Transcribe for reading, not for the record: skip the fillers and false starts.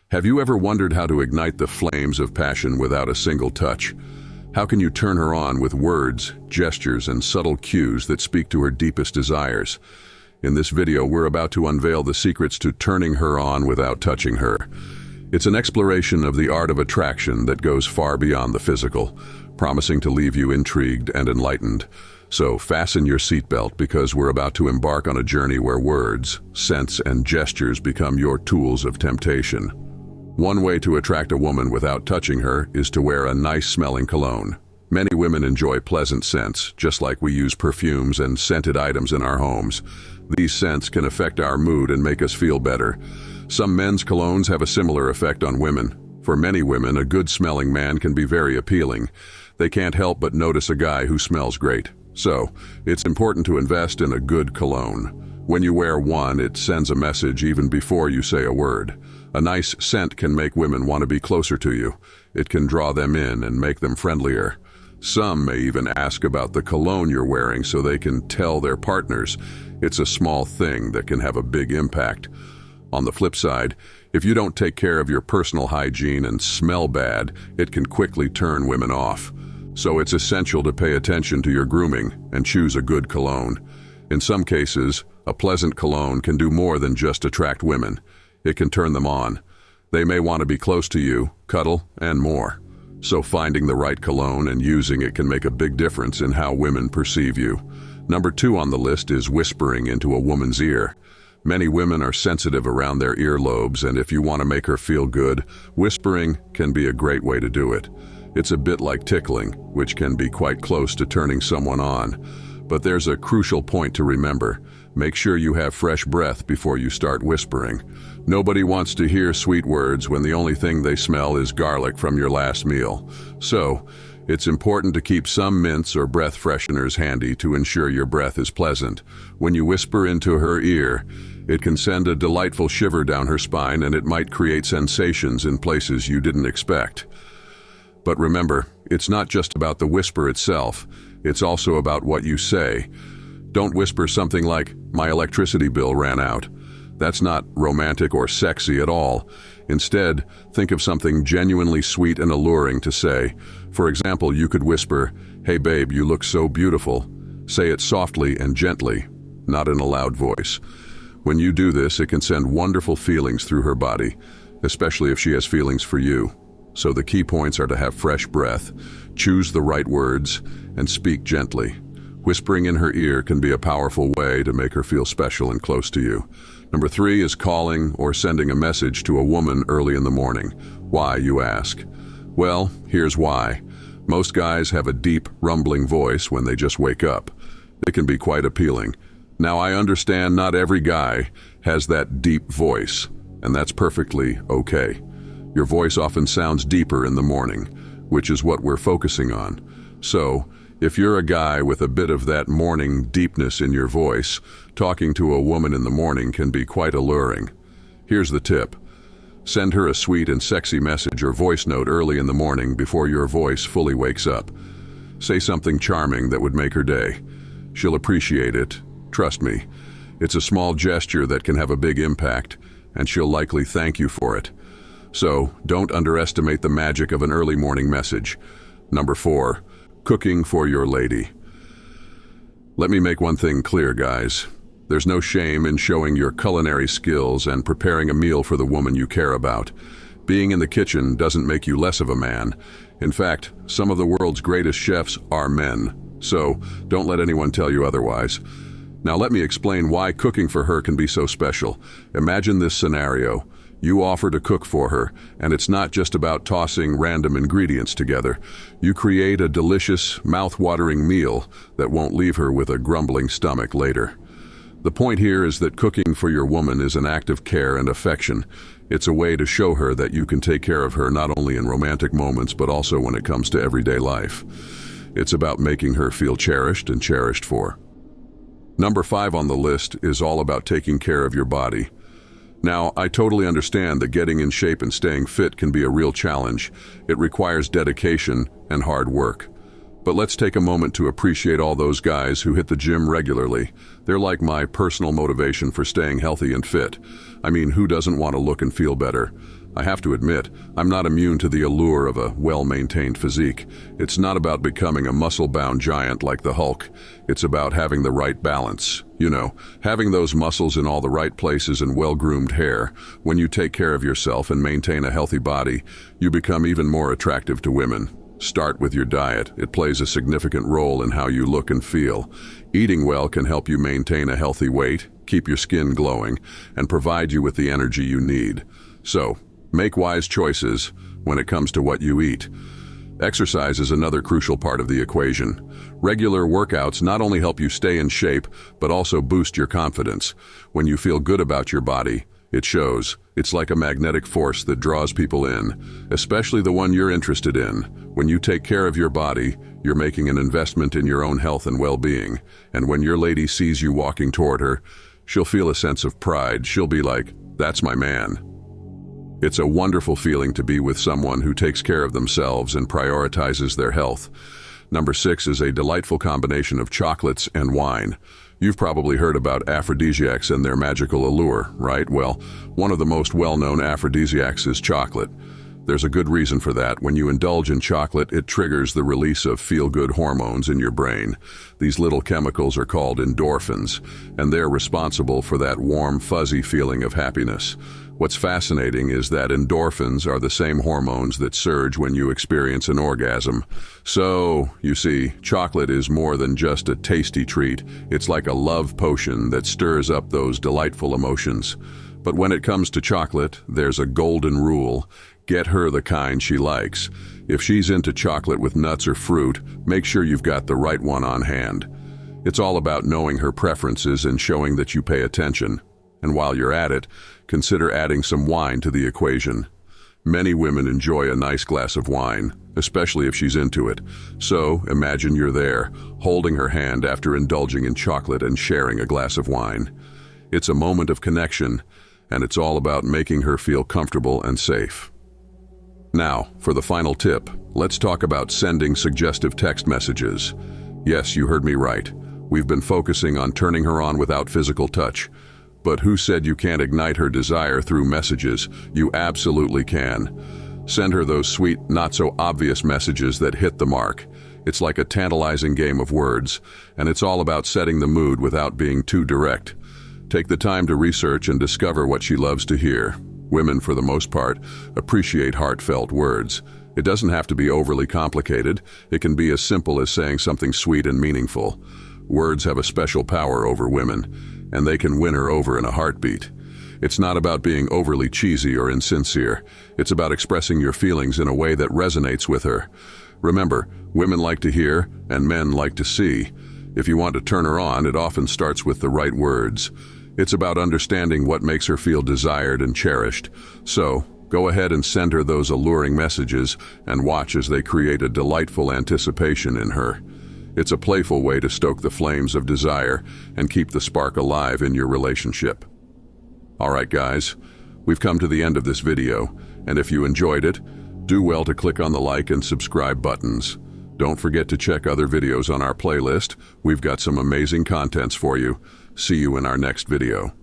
Have you ever wondered how to ignite the flames of passion without a single touch? How can you turn her on with words, gestures, and subtle cues that speak to her deepest desires? In this video, we're about to unveil the secrets to turning her on without touching her. It's an exploration of the art of attraction that goes far beyond the physical, promising to leave you intrigued and enlightened. So fasten your seatbelt because we're about to embark on a journey where words, scents, and gestures become your tools of temptation. One way to attract a woman without touching her is to wear a nice-smelling cologne. Many women enjoy pleasant scents, just like we use perfumes and scented items in our homes. These scents can affect our mood and make us feel better. Some men's colognes have a similar effect on women. For many women, a good-smelling man can be very appealing. They can't help but notice a guy who smells great. So, it's important to invest in a good cologne. When you wear one, it sends a message even before you say a word. A nice scent can make women want to be closer to you. It can draw them in and make them friendlier. Some may even ask about the cologne you're wearing so they can tell their partners. It's a small thing that can have a big impact. On the flip side, if you don't take care of your personal hygiene and smell bad, it can quickly turn women off. So it's essential to pay attention to your grooming and choose a good cologne. In some cases, a pleasant cologne can do more than just attract women. It can turn them on. They may want to be close to you, cuddle, and more. So finding the right cologne and using it can make a big difference in how women perceive you. Number 2 on the list is whispering into a woman's ear. Many women are sensitive around their earlobes, and if you want to make her feel good, whispering can be a great way to do it. It's a bit like tickling, which can be quite close to turning someone on. But there's a crucial point to remember. Make sure you have fresh breath before you start whispering. Nobody wants to hear sweet words when the only thing they smell is garlic from your last meal. So, it's important to keep some mints or breath fresheners handy to ensure your breath is pleasant. When you whisper into her ear, it can send a delightful shiver down her spine, and it might create sensations in places you didn't expect. But remember, it's not just about the whisper itself. It's also about what you say. Don't whisper something like, "My electricity bill ran out." That's not romantic or sexy at all. Instead, think of something genuinely sweet and alluring to say. For example, you could whisper, "Hey babe, you look so beautiful." Say it softly and gently, not in a loud voice. When you do this, it can send wonderful feelings through her body, especially if she has feelings for you. So the key points are to have fresh breath, choose the right words, and speak gently. Whispering in her ear can be a powerful way to make her feel special and close to you. Number 3 is calling or sending a message to a woman early in the morning. Why, you ask? Well, here's why. Most guys have a deep, rumbling voice when they just wake up. It can be quite appealing. Now, I understand not every guy has that deep voice, and that's perfectly okay. Your voice often sounds deeper in the morning, which is what we're focusing on. So, if you're a guy with a bit of that morning deepness in your voice, talking to a woman in the morning can be quite alluring. Here's the tip. Send her a sweet and sexy message or voice note early in the morning before your voice fully wakes up. Say something charming that would make her day. She'll appreciate it. Trust me. It's a small gesture that can have a big impact, and she'll likely thank you for it. So, don't underestimate the magic of an early morning message. Number 4. Cooking for your lady. Let me make one thing clear, guys. There's no shame in showing your culinary skills and preparing a meal for the woman you care about. Being in the kitchen doesn't make you less of a man. In fact, some of the world's greatest chefs are men. So, don't let anyone tell you otherwise. Now let me explain why cooking for her can be so special. Imagine this scenario. You offer to cook for her, and it's not just about tossing random ingredients together. You create a delicious, mouth-watering meal that won't leave her with a grumbling stomach later. The point here is that cooking for your woman is an act of care and affection. It's a way to show her that you can take care of her not only in romantic moments, but also when it comes to everyday life. It's about making her feel cherished and cherished for. Number 5 on the list is all about taking care of your body. Now, I totally understand that getting in shape and staying fit can be a real challenge. It requires dedication and hard work. But let's take a moment to appreciate all those guys who hit the gym regularly. They're like my personal motivation for staying healthy and fit. I mean, who doesn't want to look and feel better? I have to admit, I'm not immune to the allure of a well-maintained physique. It's not about becoming a muscle-bound giant like the Hulk. It's about having the right balance. You know, having those muscles in all the right places and well-groomed hair. When you take care of yourself and maintain a healthy body, you become even more attractive to women. Start with your diet. It plays a significant role in how you look and feel. Eating well can help you maintain a healthy weight, keep your skin glowing, and provide you with the energy you need. So, make wise choices when it comes to what you eat. Exercise is another crucial part of the equation. Regular workouts not only help you stay in shape, but also boost your confidence. When you feel good about your body, it shows. It's like a magnetic force that draws people in, especially the one you're interested in. When you take care of your body, you're making an investment in your own health and well-being. And when your lady sees you walking toward her, she'll feel a sense of pride. She'll be like, "That's my man." It's a wonderful feeling to be with someone who takes care of themselves and prioritizes their health. Number 6 is a delightful combination of chocolates and wine. You've probably heard about aphrodisiacs and their magical allure, right? Well, one of the most well-known aphrodisiacs is chocolate. There's a good reason for that. When you indulge in chocolate, it triggers the release of feel-good hormones in your brain. These little chemicals are called endorphins, and they're responsible for that warm, fuzzy feeling of happiness. What's fascinating is that endorphins are the same hormones that surge when you experience an orgasm. So, you see, chocolate is more than just a tasty treat. It's like a love potion that stirs up those delightful emotions. But when it comes to chocolate, there's a golden rule. Get her the kind she likes. If she's into chocolate with nuts or fruit, make sure you've got the right one on hand. It's all about knowing her preferences and showing that you pay attention. And while you're at it, consider adding some wine to the equation. Many women enjoy a nice glass of wine, especially if she's into it. So, imagine you're there, holding her hand after indulging in chocolate and sharing a glass of wine. It's a moment of connection, and it's all about making her feel comfortable and safe. Now, for the final tip, let's talk about sending suggestive text messages. Yes, you heard me right. We've been focusing on turning her on without physical touch. But who said you can't ignite her desire through messages? You absolutely can. Send her those sweet, not-so-obvious messages that hit the mark. It's like a tantalizing game of words, and it's all about setting the mood without being too direct. Take the time to research and discover what she loves to hear. Women, for the most part, appreciate heartfelt words. It doesn't have to be overly complicated. It can be as simple as saying something sweet and meaningful. Words have a special power over women, and they can win her over in a heartbeat. It's not about being overly cheesy or insincere. It's about expressing your feelings in a way that resonates with her. Remember, women like to hear, and men like to see. If you want to turn her on, it often starts with the right words. It's about understanding what makes her feel desired and cherished. So, go ahead and send her those alluring messages and watch as they create a delightful anticipation in her. It's a playful way to stoke the flames of desire and keep the spark alive in your relationship. Alright guys, we've come to the end of this video, and if you enjoyed it, do well to click on the like and subscribe buttons. Don't forget to check other videos on our playlist. We've got some amazing contents for you. See you in our next video.